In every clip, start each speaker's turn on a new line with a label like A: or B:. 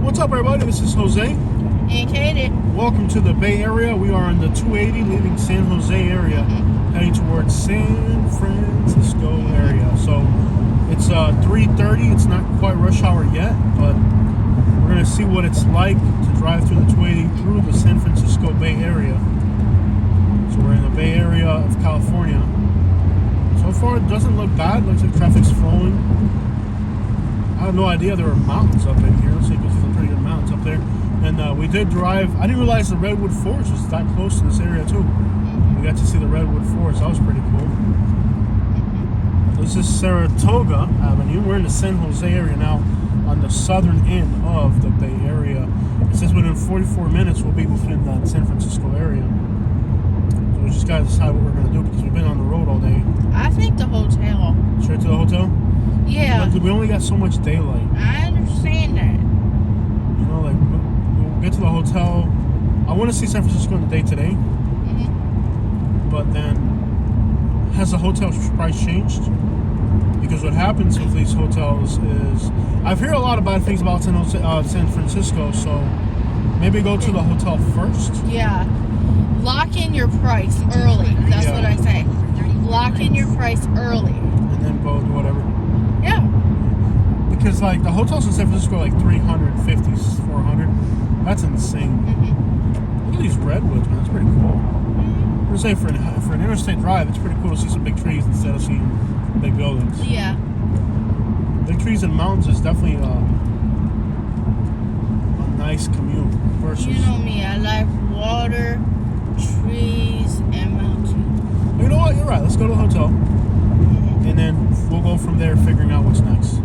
A: What's up, everybody? This is Jose.
B: And Katie.
A: Welcome to the Bay Area. We are in the 280 leaving San Jose area, heading towards San Francisco area. So it's 3:30. It's not quite rush hour yet, but we're going to see what it's like to drive through the 280 through the San Francisco Bay Area. So we're in the Bay Area of California. So far, it doesn't look bad. Looks like traffic's flowing. I had no idea there were mountains up in here. Looks like there's some pretty good mountains up there. And we did drive. I didn't realize the Redwood Forest was that close to this area too. We got to see the Redwood Forest. That was pretty cool. This is Saratoga Avenue. We're in the San Jose area now, on the southern end of the Bay Area. It says within 44 minutes we'll be within the San Francisco area. So we just got to decide what we're going to do because we've been on the road all day.
B: I think the hotel.
A: Straight to the hotel?
B: Yeah.
A: But we only got so much daylight.
B: I understand that.
A: You know, like, we'll get to the hotel. I want to see San Francisco in the day today. But then, has the hotel price changed? Because what happens with these hotels is, I've heard a lot of bad things about San Francisco, so maybe go to the hotel first.
B: Yeah. Lock in your price early. That's what I say. Lock in your price early.
A: And then go do whatever.
B: Yeah.
A: Because, like, the hotels in San Francisco are like 350, 400. That's insane. Look at these redwoods, man. That's pretty cool. I'm gonna say for an interstate drive, it's pretty cool to see some big trees instead of seeing big buildings.
B: Yeah.
A: Big trees and mountains is definitely a nice commute versus.
B: You know me. I like water, trees, and mountains.
A: You know what? You're right. Let's go to the hotel, and then we'll go from there, figuring out what's next.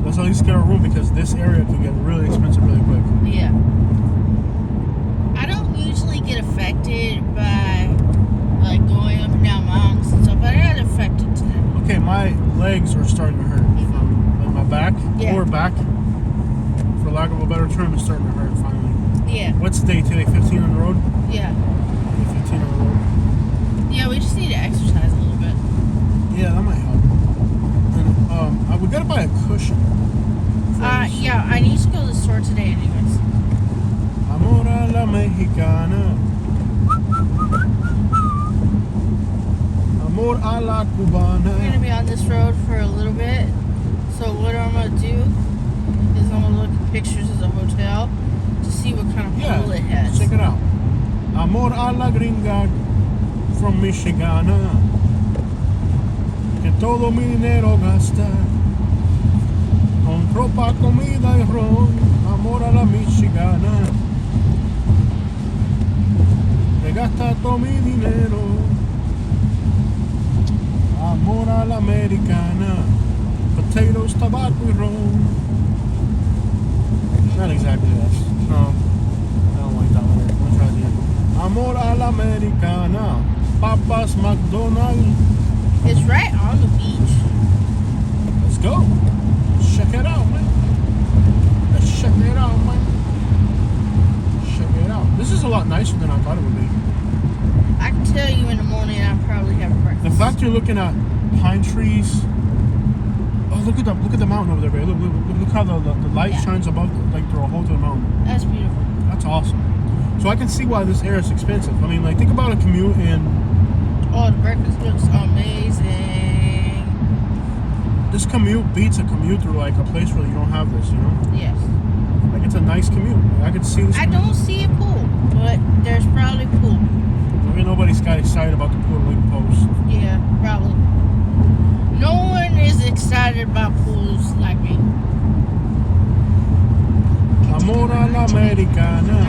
A: Let's at least get a room because this area could get really expensive really quick.
B: Yeah. I don't usually get affected by like going up and down mountains and stuff, but I got affected today.
A: Okay, my legs are starting to hurt from like my back, lower back, for lack of a better term, is starting to hurt finally.
B: Yeah.
A: What's the day today? 15 on the road?
B: Yeah.
A: 15 on the road.
B: Yeah, we just need to exercise a little bit.
A: Yeah, that might help. And we gotta buy a cushion.
B: Yeah, I need to go to the store today anyways.
A: Amor a la mexicana. Amor a la cubana.
B: We're going to be on this road for a little bit. So what I'm going to do is I'm going to look at pictures of the hotel to see what kind of pool it has.
A: Check it out. Amor a la gringa from Michigana. Que todo mi dinero gasta. Con ropa, comida y ron. Amor a la Michigana. Que gasta todo mi dinero. Amor a la Americana. Potatoes, tobacco y ron. Not exactly that. No. I don't like that one. Let's try it again. Amor a la Americana. Papas McDonald's.
B: It's right on the beach.
A: Let's go. Check it out, man. Let's check it out, man. Check it out. This is a lot nicer than I thought it would be.
B: I can tell you in the morning I'll probably have breakfast.
A: The fact you're looking at pine trees. Oh, look at the mountain over there, babe. Look how the light shines above, like through a hole to the mountain.
B: That's beautiful.
A: That's awesome. So I can see why this area is expensive. I mean, like, think about a commute in.
B: Oh, the breakfast looks amazing.
A: This commute beats a commute through like a place where you don't have this, you know?
B: Yes.
A: Like, it's a nice commute. I could see this.
B: I don't see a pool, but there's probably a pool.
A: Maybe nobody's got excited about the pool link post.
B: Yeah, probably. No one is excited about pools like me.
A: Amor a la Americana.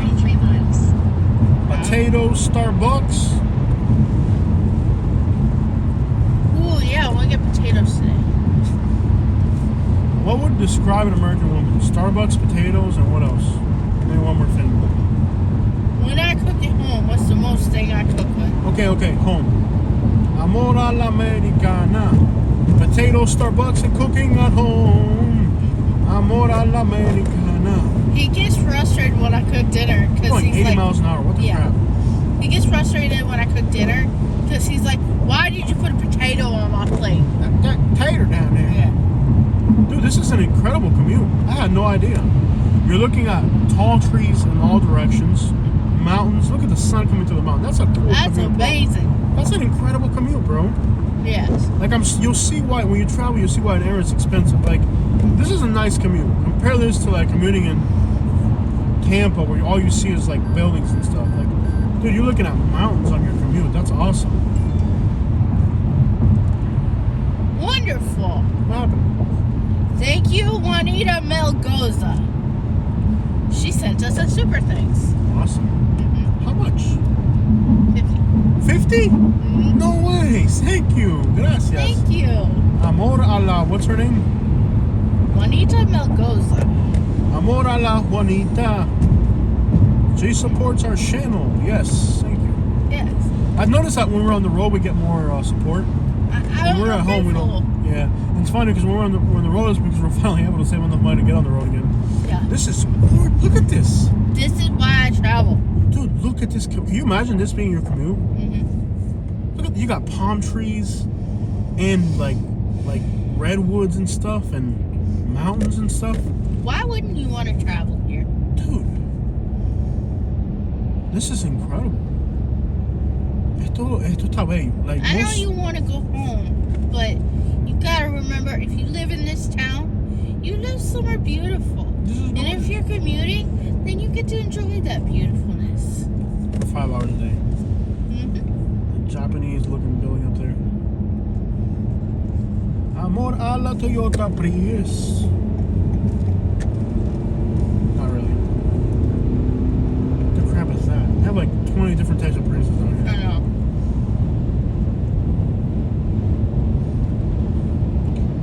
A: Potatoes, Starbucks.
B: Ooh, yeah, I want to get potatoes today.
A: What would describe an American woman? Starbucks, potatoes, and what else? Maybe one more thing.
B: When I cook at home, what's the most thing I cook with?
A: Okay, home. Amor a la Americana. Potatoes, Starbucks, and cooking at home. Amor a la Americana.
B: He gets frustrated when I cook dinner because
A: Going
B: he's
A: 80
B: like,
A: miles an hour. What the crap?
B: He gets frustrated when I cook dinner because he's like, "Why did you put a potato on my plate?"
A: That tater down there.
B: Yeah.
A: Dude, this is an incredible commute. I had no idea. You're looking at tall trees in all directions, mountains. Look at the sun coming through the mountain. That's a cool
B: That's
A: commute, bro.
B: amazing.
A: That's an incredible commute, bro.
B: Yes.
A: Like you'll see why when you travel, you'll see why an air is expensive. Like this is a nice commute. Compare this to like commuting in Tampa, where all you see is like buildings and stuff. Like, dude, you're looking at mountains on your commute. That's awesome.
B: Wonderful.
A: What happened?
B: Thank you, Juanita Melgoza. She sent us a super thanks.
A: Awesome. How much?
B: 50.
A: 50? No way. Thank you. Gracias.
B: Thank you.
A: Amor a la, what's her name?
B: Juanita Melgoza.
A: Amor a la Juanita. She supports our channel. Yes, thank you.
B: Yes.
A: I've noticed that when we're on the road, we get more support. When we're at home, we don't. Yeah, and it's funny because when we're on the road, it's because we're finally able to save enough money to get on the road again.
B: Yeah.
A: This is look at this,
B: This is why I travel.
A: dude. Look at this. Can you imagine this being your commute?
B: Mm-hmm.
A: Look at you got palm trees, and like redwoods and stuff, and mountains and stuff.
B: Why wouldn't you want to travel here?
A: Dude, this is incredible. Esto está bello. Like
B: I know
A: most,
B: you want to go home, but you gotta remember, if you live in this town, you live somewhere beautiful.
A: this is
B: And if
A: gorgeous.
B: you're commuting, then you get to enjoy that beautifulness.
A: 5 hours a day.
B: Mm-hmm.
A: Japanese looking building up there. Amor a la Toyota Prius. Not really. What the crap is that? They have like 20 different types of Priuses down
B: I
A: here.
B: know.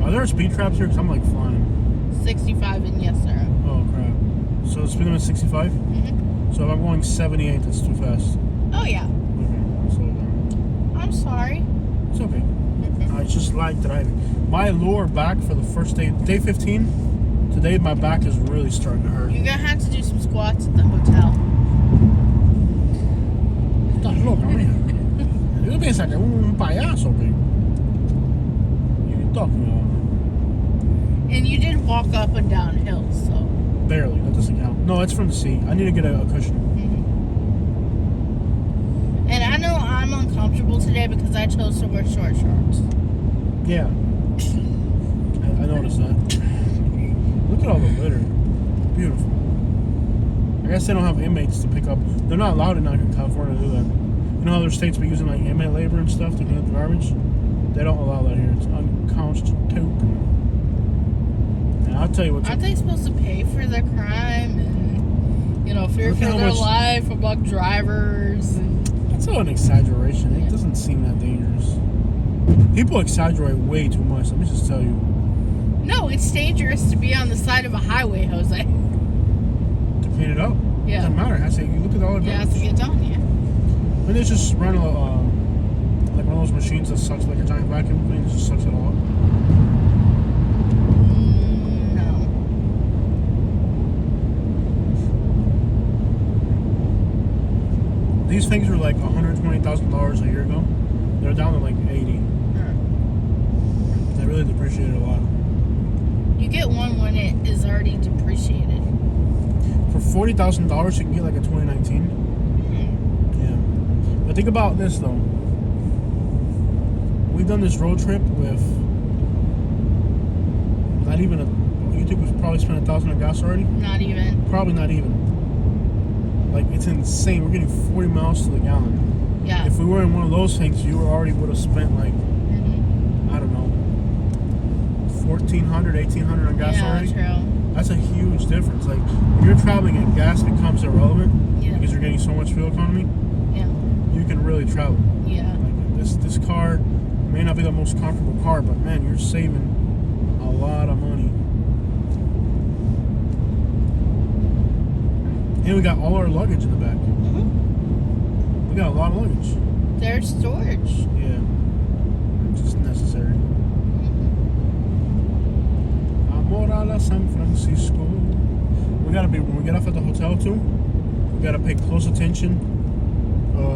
A: Are there speed traps here? Because I'm like flying.
B: 65 and yes, sir.
A: Oh crap. So the speed limit is 65?
B: Mm-hmm.
A: So if I'm going 78, that's too fast.
B: Oh, yeah.
A: Okay, I'll slow it down.
B: I'm sorry.
A: It's okay. I just like driving. My lower back for the first day 15, today my back is really starting to hurt.
B: You're gonna have to do some squats at the hotel.
A: Estás loca, mija. Tú piensas que es un payaso, ¿qué? You're talking about.
B: And you did walk up and down hills, so.
A: Barely, that doesn't count. No, it's from the seat. I need to get a cushion.
B: Mm-hmm. And I know I'm uncomfortable today because I chose to wear short shorts.
A: Yeah. I noticed that. Look at all the litter. Beautiful. I guess they don't have inmates to pick up. They're not allowed in California to do that. You know how other states be using like inmate labor and stuff to clean up the garbage? They don't allow that here. It's unconstitutional. And I'll tell you what's
B: Aren't they supposed to pay for their crime and, fear
A: Look
B: for
A: at how
B: their
A: much-
B: life among drivers? And,
A: That's all an exaggeration. It doesn't seem that dangerous. People exaggerate way too much. Let me just tell you.
B: no, it's dangerous to be on the side of a highway, Jose.
A: To clean it up.
B: Yeah.
A: Doesn't matter. I say you look at all the
B: Yeah, that's to get done, yeah.
A: When they just run like one of those machines that sucks like a giant vacuum cleaner, just sucks it all up.
B: No.
A: These things were like $120,000 a year ago. They're down to like 80. They really depreciated a lot.
B: You get one when it is already depreciated.
A: For $40,000, you can get like a 2019. Yeah. But think about this though. We've done this road trip with not even you think we've probably spent $1,000 on gas already?
B: Not even.
A: Probably not even. Like it's insane. We're getting 40 miles to the gallon.
B: Yeah.
A: If we were in one of those things, you already would have spent like
B: Mm-hmm.
A: I don't know, $1,400, $1,800 on gas
B: Yeah,
A: already.
B: true.
A: That's a huge difference. Like when you're traveling and gas becomes irrelevant
B: Yeah.
A: because you're getting so much fuel economy,
B: Yeah.
A: you can really travel.
B: Yeah.
A: Like this car may not be the most comfortable car, but man, you're saving a lot of money. And we got all our luggage in the back.
B: Mm-hmm.
A: We got a lot of luggage.
B: There's storage.
A: Yeah. Just necessary. Amor a la San Francisco. We gotta be, when we get off at the hotel too, we gotta pay close attention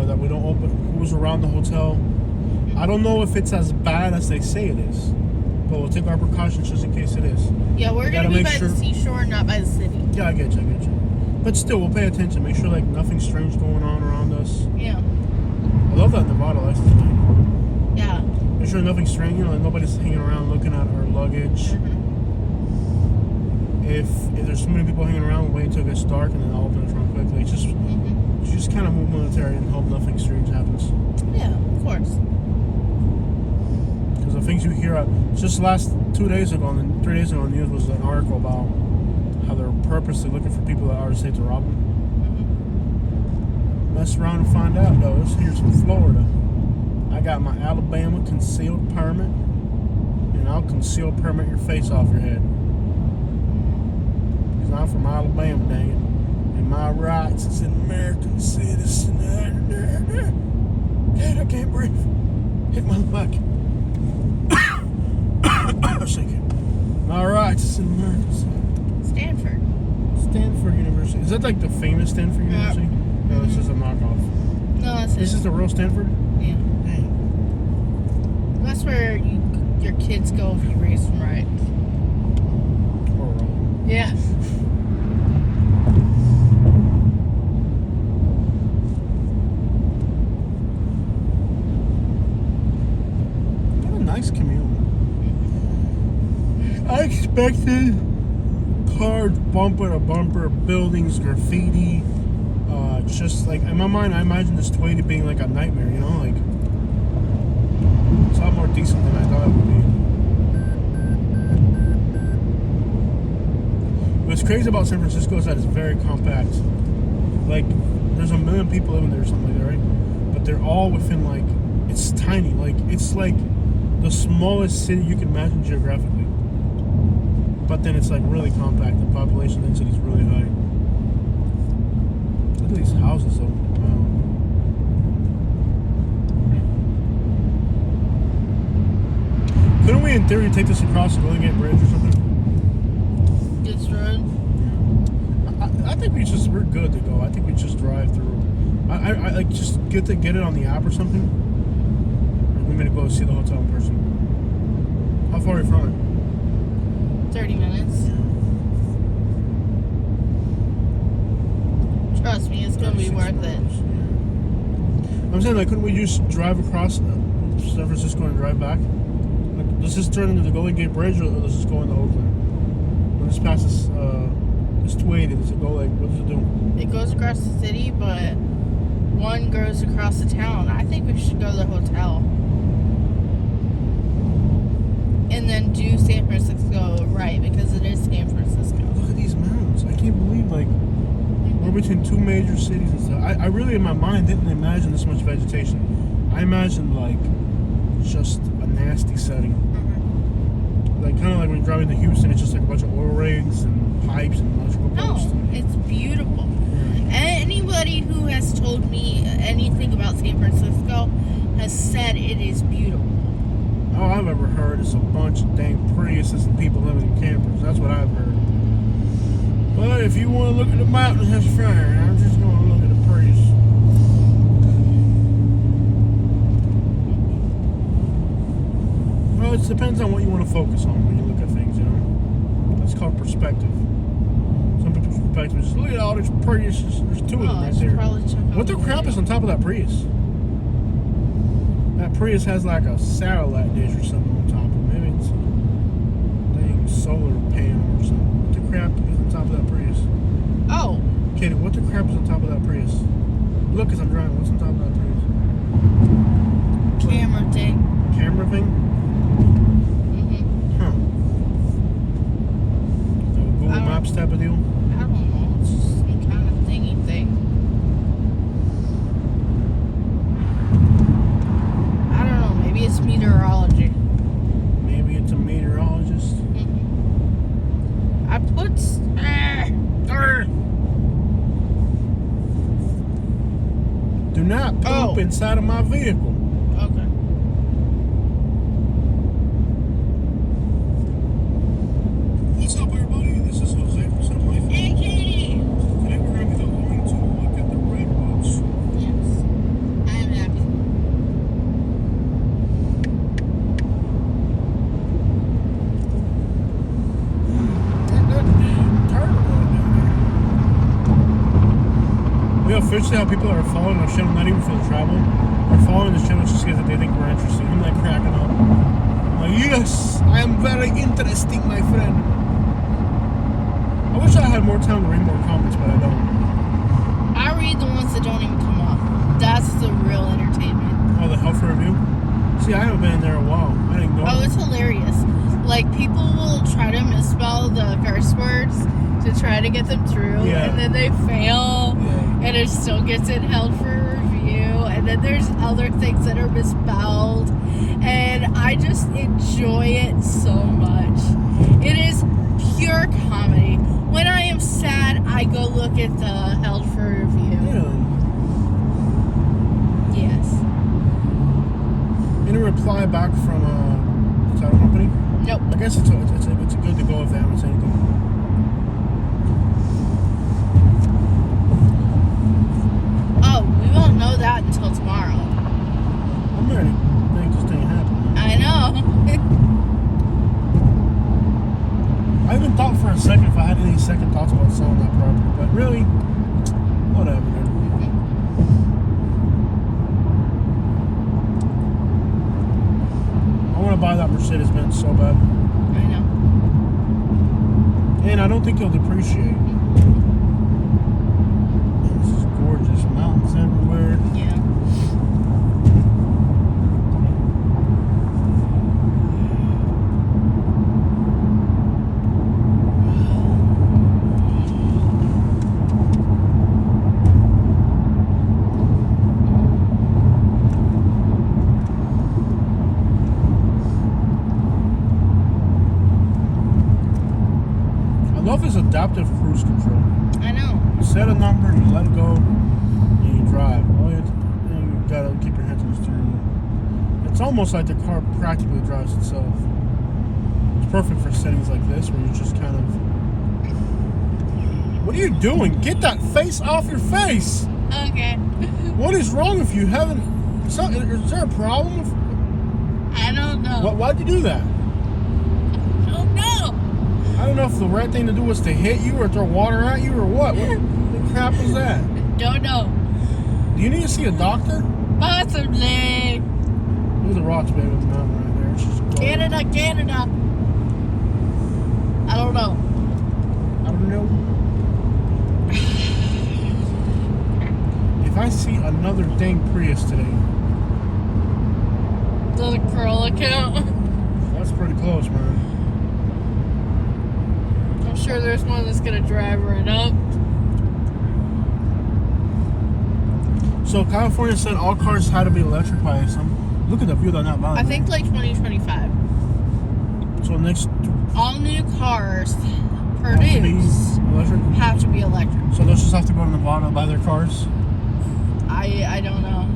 A: that we don't open who's around the hotel. I don't know if it's as bad as they say it is, but we'll take our precautions just in case it is.
B: Yeah, we're
A: We
B: going
A: gotta
B: to be
A: make
B: by
A: sure-
B: the seashore, not by the city.
A: Yeah, I get you. But still, we'll pay attention. Make sure like nothing strange going on around us.
B: Yeah.
A: I love that Nevada license plate.
B: Yeah.
A: Make sure nothing's strange. You know, like nobody's hanging around looking at our luggage. If there's so many people hanging around, wait until it gets dark and then I'll open the trunk quickly. Just kind of move military and hope nothing strange happens.
B: Yeah, of course.
A: Because the things you hear, just last 2 days ago and 3 days ago on the news was an article about how they're purposely looking for people that are safe to rob them. Mess around and find out though. Here's from Florida. I got my Alabama concealed permit, and I'll conceal permit your face off your head. Because I'm from Alabama, dang it. And my rights as an American citizen. God, I can't breathe. Hit my leg. My rights as an American citizen. Stanford University. Is that like the famous Stanford University? No, it's just a knockoff.
B: No, that's
A: This is the real Stanford?
B: Yeah.
A: Dang.
B: That's where your kids go if you raise them right.
A: Or wrong.
B: Yeah.
A: What a nice commute. I expected cars bumper to bumper, buildings, graffiti. Just like in my mind, I imagine this 280 being like a nightmare, you know? Like, it's a lot more decent than I thought it would be. What's crazy about San Francisco is that it's very compact. Like, there's 1 million people living there or something like that, right? But they're all within, like, it's tiny. Like, it's like the smallest city you can imagine geographically. But then it's like really compact. The population density is really high. Look at these houses though. Wow. Couldn't we in theory take this across the Golden Gate Bridge or something?
B: This road?
A: I think we're good to go. I think we just drive through. I like just get it on the app or something. Or we may go see the hotel in person. How far are you from it?
B: 30 minutes. Trust me, it's gonna be worth it.
A: I'm saying, like, couldn't we just drive across San Francisco and drive back? Like, does this turn into the Golden Gate Bridge, or does this go into Oakland? When this passes, this 280, does it go, like, what does it do?
B: It goes across the city, but one goes across the town. I think we should go to the hotel. And then do San Francisco right, because it is San Francisco.
A: Look at these mountains. I can't believe, like, we're between two major cities and stuff. I really, in my mind, didn't imagine this much vegetation. I imagined, like, just a nasty setting. Like, kind of like when you're driving to Houston, it's just like a bunch of oil rigs and pipes and electrical posts.
B: No, it's beautiful. Anybody who has told me anything about San Francisco has said it is beautiful.
A: All I've ever heard is a bunch of dang Priuses and people living in campers. That's what I've heard. But if you want to look at the mountains, that's fine. I'm just going to look at the Prius. Well, it depends on what you want to focus on when you look at things, you know? That's called perspective. Some people's perspective is just look at all these Priuses. There's two of them right there. What the crap is on top of that Prius? That Prius has like a satellite dish or something on top of it. Maybe it's a dang solar panel or something. What the crap is on top of that Prius?
B: Oh.
A: Katie, what the crap is on top of that Prius? Look, as I'm driving, what's on top of that Prius?
B: Camera thing.
A: Camera thing? Huh. Google Maps type of deal?
B: I don't know. It's just some kind of thingy thing. Maybe it's meteorology.
A: Maybe it's a meteorologist.
B: I put...
A: Do not poop inside of my vehicle.
B: Okay.
A: What's up, everybody? This is Jose from Sun Life.
B: Hey, Katie!
A: Today we're going to be going to look at the redwoods.
B: Yes. I am happy.
A: That damn turtle right there. officially how people are following our channel, not even for the travel, are following this channel just because they think we're interesting. I'm like cracking up. I'm like, yes, I am very interesting, my friend. I wish I had more time to read more comments, but I don't.
B: I read the ones that don't even come up. That's the real entertainment.
A: Oh, the health review? See, I haven't been in there in a while. I didn't go.
B: Oh, it's hilarious. Like, people will try to misspell the curse words to try to get them through,
A: Yeah.
B: and then they fail,
A: Yeah.
B: and it still gets it held for review, and then there's other things that are misspelled, and I just enjoy it so much. It is pure comedy. When I am sad, I go look at the held for review.
A: Yeah.
B: Yes.
A: Any reply back from the title company?
B: Nope.
A: I guess it's good to go if they haven't said anything.
B: Oh, we won't know that until tomorrow.
A: I'm ready. Things just ain't happening.
B: I know.
A: I even thought for a second if I had any second thoughts about selling that property, but really, whatever, dude. I want to buy that Mercedes-Benz so bad.
B: I know.
A: And I don't think it'll depreciate. This is gorgeous. Mountains everywhere.
B: Yeah.
A: I love his adaptive cruise control.
B: I know.
A: You set a number, you let it go, and you drive. All you gotta keep your hands on the steering wheel. It's almost like the car practically drives itself. It's perfect for settings like this where you just kind of... What are you doing? Get that face off your face!
B: Okay.
A: What is wrong with you? Is there a problem?
B: I don't know.
A: Why'd you do that?
B: Oh no!
A: I don't know if the right thing to do was to hit you or throw water at you or what. What the crap was that?
B: Don't know.
A: Do you need to see a doctor?
B: Possibly.
A: Look at the rocks, baby, with the mountain right there. It's just glowing.
B: Canada. I don't know.
A: I don't know. If I see another dang Prius today,
B: Does a Corolla count?
A: that's pretty close, man.
B: I'm sure there's one that's gonna drive right up.
A: So California said all cars had to be electric by some. Look at the view on that valley.
B: I think like 2025.
A: So next
B: All new cars
A: have to be
B: produced
A: electric.
B: have to be electric.
A: So they'll just have to go to Nevada and buy their cars.
B: I don't know.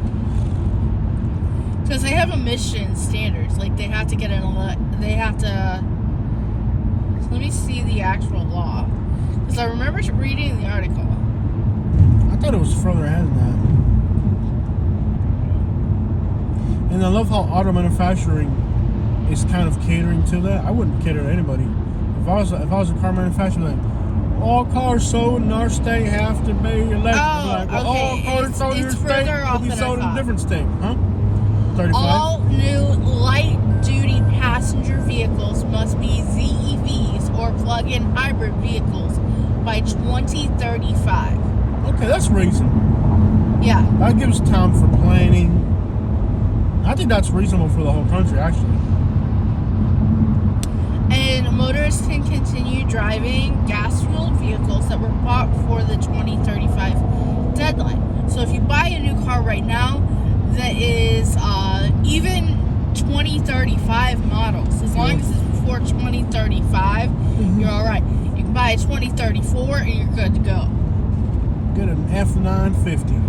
B: Because they have emission standards. Like they have to get they have to. Let me see the actual law. Because I remember reading the article.
A: I thought it was further ahead than that. And I love how auto manufacturing is kind of catering to that. I wouldn't cater to anybody. If I was a car manufacturer, like all cars sold in our state have to be electric.
B: Oh,
A: Like,
B: okay.
A: all cars sold in your
B: It's
A: state
B: further
A: will
B: off
A: be
B: than I
A: sold in a
B: thought.
A: different state, huh? 35.
B: All new light-duty passenger vehicles must be ZEVs or plug-in hybrid vehicles by 2035.
A: Okay, that's reasonable.
B: Yeah.
A: That gives time for planning. I think that's reasonable for the whole country, actually.
B: And motorists can continue driving gas-fueled vehicles that were bought before the 2035 deadline. So if you buy a new car right now that is even 2035 models, as long as it's before 2035, you're all right. You can buy a 2034 and you're good to go.
A: Get an F950.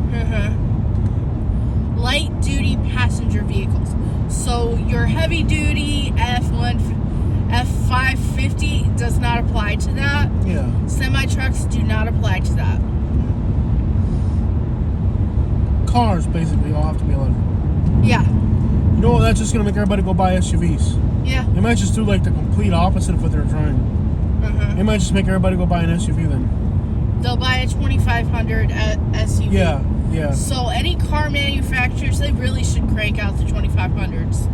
B: Light-duty passenger vehicles. So your heavy-duty F550 does not apply to that.
A: Yeah.
B: Semi-trucks do not apply to that.
A: Cars basically all have to be electric.
B: Yeah.
A: You know what? That's just gonna make everybody go buy SUVs.
B: Yeah.
A: They might just do like the complete opposite of what they're trying. It might just make everybody go buy an SUV then.
B: They'll buy a 2500 SUV.
A: Yeah.
B: So any car manufacturers, they really should crank out the 2500s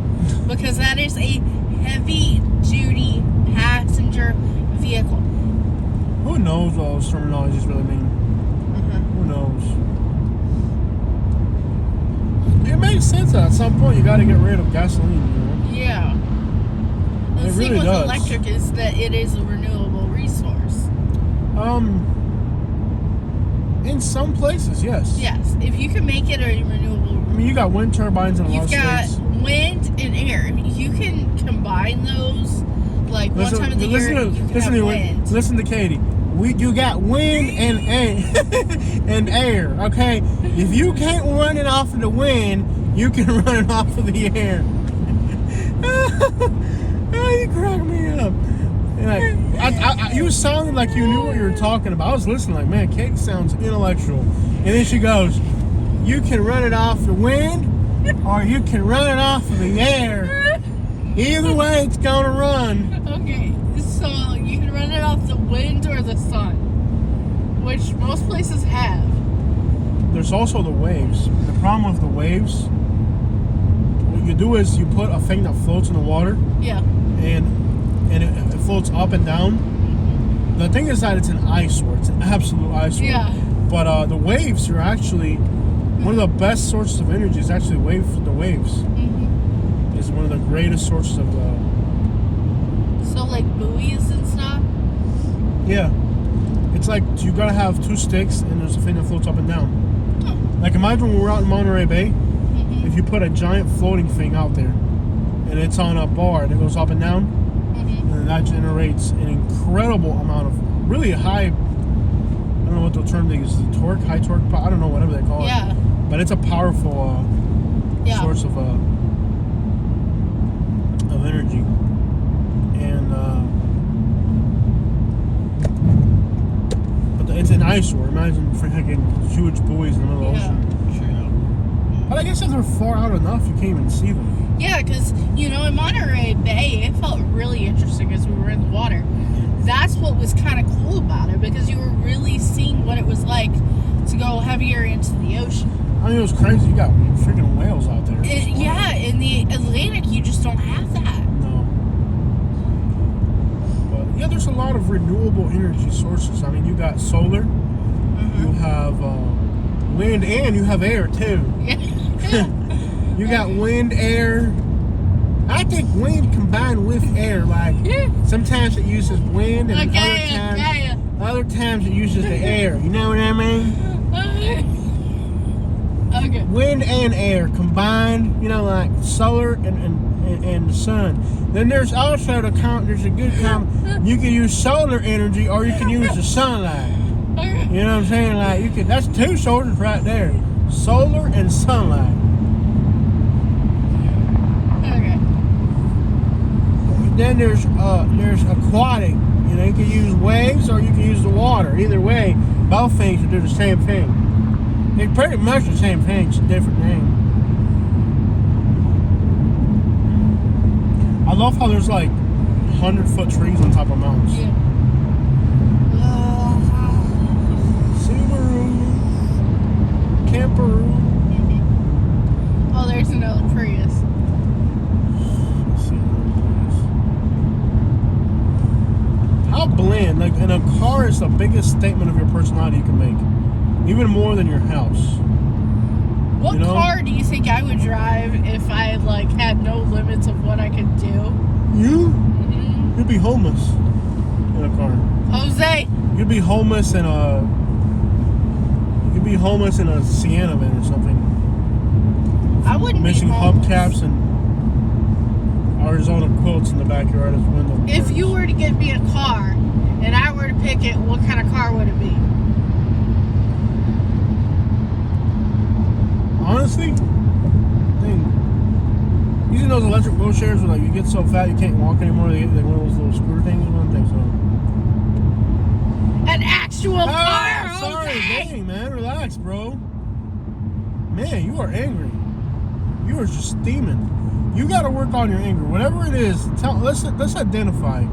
B: because that is a heavy-duty passenger vehicle.
A: Who knows what all those terminologies really mean? Who knows? It makes sense that at some point you got to get rid of gasoline, you know?
B: Yeah. The
A: It
B: thing
A: really
B: with
A: does.
B: electric is that it is a renewable resource.
A: In some places, yes.
B: Yes, if you can make it a renewable,
A: I mean, you got wind turbines in a lot
B: you've
A: of
B: got
A: states.
B: wind and air. You can combine those. Like one time of the year, you can have wind.
A: Listen to Katie. You got wind and air, and air. Okay, if you can't run it off of the wind, you can run it off of the air. Oh, you crack me up. Like, you sounded like you knew what you were talking about. I was listening, like, man, Katie sounds intellectual. And then she goes, "You can run it off the wind, or you can run it off of the air. Either way, it's gonna run."
B: Okay, so you can run it off the wind or the sun, which most places have.
A: There's also the waves. The problem with the waves, what you do is you put a thing that floats in the water,
B: Yeah.
A: and it floats up and down. The thing is that it's an eyesore. It's an absolute eyesore.
B: Yeah.
A: But the waves are actually one of the best sources of energy. Is actually the waves. Is one of the greatest sources of.
B: So like buoys and stuff.
A: Yeah, it's like you gotta have two sticks and there's a thing that floats up and down.
B: Oh.
A: Like imagine when we're out in Monterey Bay, if you put a giant floating thing out there, and it's on a bar and it goes up and down, and that generates an incredible amount of really high. I don't know what the term is. Torque, high torque. I don't know, whatever they call it.
B: Yeah.
A: But it's a powerful source of energy, and but it's an eyesore. Imagine freaking huge buoys in the middle of the ocean.
B: True.
A: But I guess if they're far out enough, you can't even see them.
B: Yeah, because, in Monterey Bay, it felt really interesting as we were in the water. That's what was kind of cool about it, because you were really seeing what it was like to go heavier into the ocean.
A: I mean, it was crazy. You got freaking whales out there.
B: Yeah, in the Atlantic, you just don't have that.
A: No. But yeah, there's a lot of renewable energy sources. I mean, you got solar, you have wind, and you have air too. You got wind, air. I think wind combined with air. Like sometimes it uses wind, and other times it uses the air. You know what I mean?
B: Okay.
A: Wind and air combined. Like solar and the sun. Then there's also there's a good you can use solar energy or you can use the sunlight. You know what I'm saying? Like that's two sources right there. Solar and sunlight. Then there's aquatic. You can use waves or you can use the water. Either way, both things will do the same thing. They're pretty much the same thing, it's a different name. I love how there's like 100-foot trees on top of mountains.
B: Yeah.
A: Subaru, camper.
B: Oh, there's another Prius.
A: How bland, like in a car is the biggest statement of your personality you can make. Even more than your house.
B: What car do you think I would drive if I had no limits of what I could do?
A: You? You'd be homeless in a car.
B: Jose.
A: You'd be homeless in a Sienna van or something.
B: I wouldn't
A: missing
B: be homeless.
A: hubcaps and Arizona quilts in the backyard as window.
B: If you were to get me a car and I were to pick it, what kind of car would it be?
A: Honestly, using those electric wheelchairs where you get so fat you can't walk anymore, they one of those little scooter things. I don't think so.
B: An actual car.
A: Sorry,
B: Okay.
A: dang man, relax, bro. Man, you are angry. You are just steaming. You got to work on your anger, whatever it is. Let's identify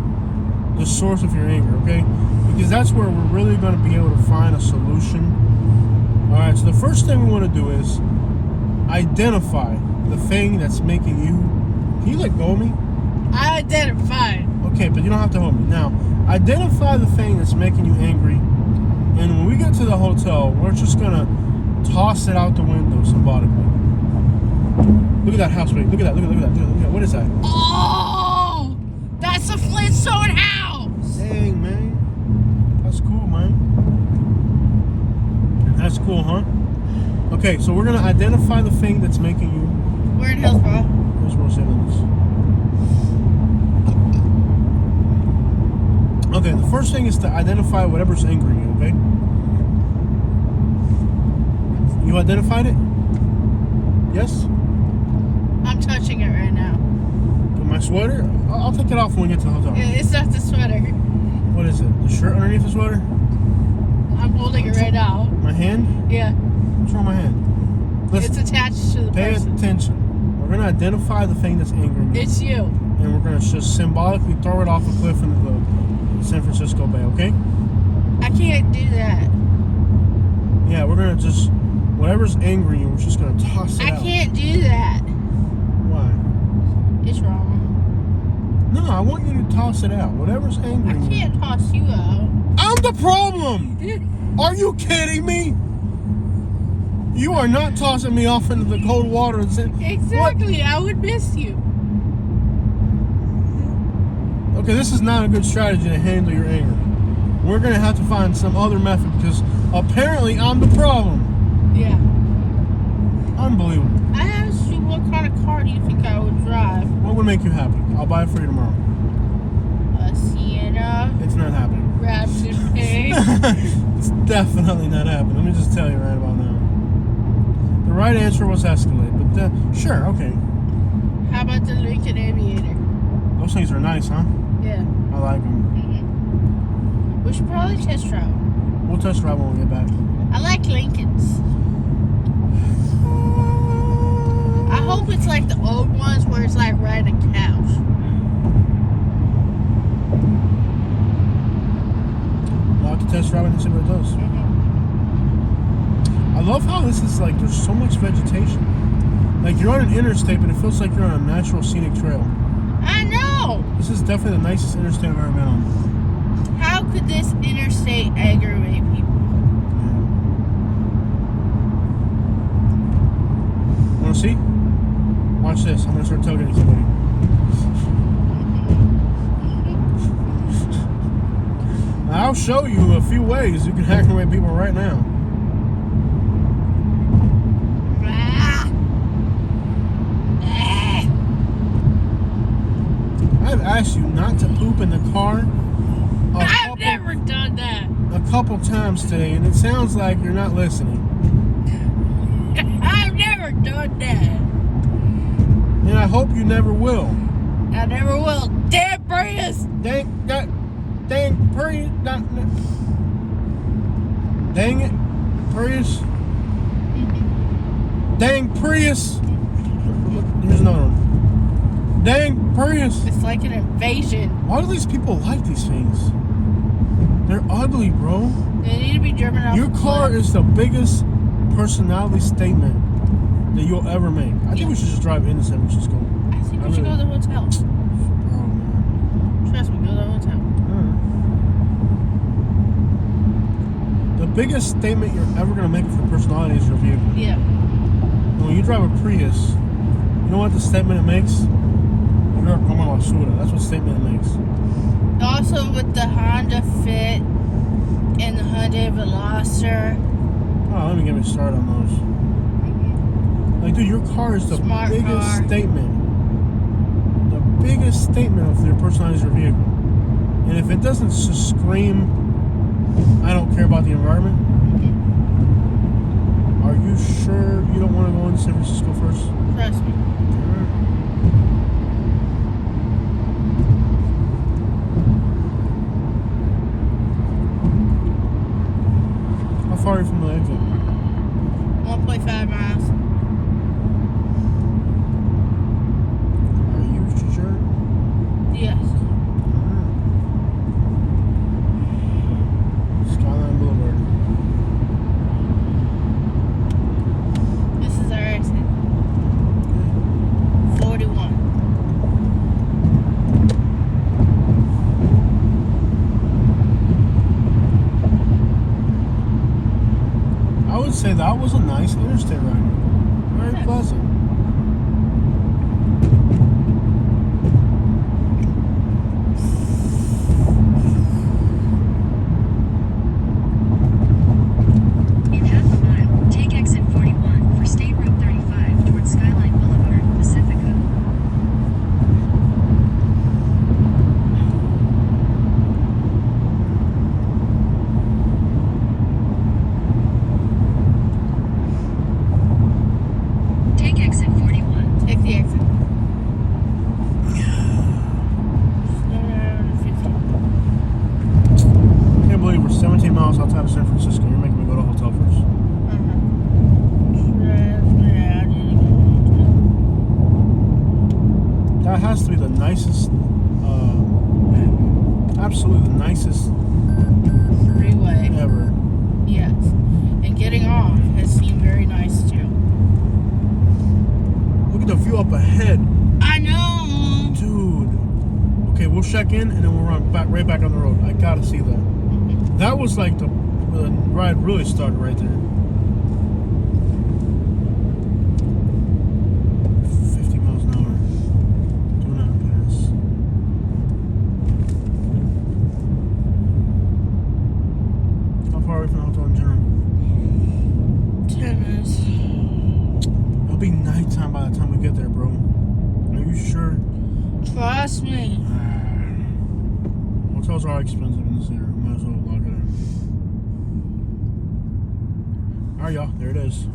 A: the source of your anger, okay? because that's where we're really going to be able to find a solution. All right, so the first thing we want to do is identify the thing that's making you. Can you let go of me?
B: I identified.
A: Okay, but you don't have to hold me. Now, identify the thing that's making you angry, and when we get to the hotel, we're just going to toss it out the window symbolically. Look at that house, wait. Look at that, look at that, look at that. What is that?
B: Oh! That's a Flintstone house!
A: Dang, man. That's cool, man. That's cool, huh? Okay, so we're going to identify the thing that's making you...
B: We're in Hillsborough.
A: Hillsborough, St. Louis. Okay, the first thing is to identify whatever's angering you, okay? You identified it? Yes?
B: I'm touching it right now.
A: My sweater? I'll take it off when we get to the hotel.
B: It's not the sweater.
A: What is it? The shirt underneath the sweater?
B: I'm holding it right now.
A: My hand?
B: Yeah.
A: What's wrong with my hand? Listen,
B: It's attached to the
A: pay
B: person.
A: attention. We're going to identify the thing that's angering you.
B: It's you.
A: And we're going to just symbolically throw it off a cliff into the San Francisco Bay, okay?
B: I can't do that.
A: Yeah, we're going to just... Whatever's angering you, we're just going to toss it out.
B: I can't do that.
A: Why?
B: It's wrong.
A: No, I want you to toss it out. Whatever's
B: I
A: angering you.
B: can't toss you out.
A: I'm the problem! Are you kidding me? You are not tossing me off into the cold water and saying,
B: Exactly. I would miss you.
A: okay, this is not a good strategy to handle your anger. We're going to have to find some other method because apparently I'm the problem.
B: Yeah.
A: Unbelievable.
B: I asked you what kind of car do you think I would drive?
A: What would make you happy? I'll buy it for you tomorrow.
B: A Sienna.
A: It's not happening.
B: Wrapped in pink.
A: It's definitely not happening. Let me just tell you right about now. The right answer was Escalade, but sure, okay.
B: How about the Lincoln Aviator?
A: Those things are nice, huh?
B: Yeah.
A: I like them.
B: We should probably test drive.
A: We'll test drive when we get back.
B: I like Lincolns. I hope it's like the old ones where it's like riding a couch.
A: We'll have to test drive it and see what it does. I love how this is like, there's so much vegetation. Like you're on an interstate, but it feels like you're on a natural scenic trail.
B: I know!
A: This is definitely the nicest interstate I've ever been on.
B: How could this interstate aggravate people?
A: Want to see? Watch this. I'm going to start tailgating somebody. I'll show you a few ways you can aggravate people right now. I've asked you not to poop in the car
B: I've never done that.
A: a couple times today, and it sounds like you're not listening.
B: I've never done that.
A: And I hope you never will.
B: I never will. Damn Prius!
A: Dang Prius. Dang it, Prius. Dang Prius. Here's another one. Dang Prius.
B: It's like an invasion.
A: Why do these people like these things? They're ugly, bro.
B: They need to be driven off.
A: Your
B: the
A: car
B: cliff.
A: is the biggest personality statement that you'll ever make. I think we should just drive into San Francisco.
B: I think we should go to the hotel.
A: Oh, man.
B: Trust me, go to the hotel.
A: The biggest statement you're ever going to make for your personality is your vehicle.
B: Yeah.
A: And when you drive a Prius, you know what the statement it makes? You're como basura. That's what statement it makes.
B: Also with the Honda Fit and the Hyundai Veloster.
A: Oh, let me get me started on those. Like, dude, your car is the
B: Smart
A: biggest
B: car.
A: statement. The biggest statement of your personality is your vehicle. And if it doesn't just scream, I don't care about the environment, are you sure you don't want to go into San Francisco first?
B: Trust me.
A: How far are you from the exit?
B: 1.5 miles.
A: Are you sure?
B: Yes.
A: say that was a nice interstate ride. Very
B: Yes.
A: pleasant.
C: In half a mile, take exit 41 for State Route 35 towards Skyline Boulevard, Pacifica. Take exit 41.
B: Take the exit.
A: I can't believe we're 17 miles outside of San Francisco. You're making me go to a hotel first. That has to be the nicest, absolutely the nicest
B: Freeway.
A: ever.
B: Yes. And getting off has seemed very nice too.
A: Look at the view up ahead,
B: I know.
A: dude. Okay, we'll check in and then we'll run back right back on the road. I gotta see that. That was like the ride really started right there. 50 miles an hour. Do not pass. How far away from the hotel in general?
B: 10 minutes.
A: It'll be nighttime by the time we get there, bro. Are you sure?
B: Trust me.
A: Hotels are expensive in this area. Might as well lock it in. Alright, y'all. There it is.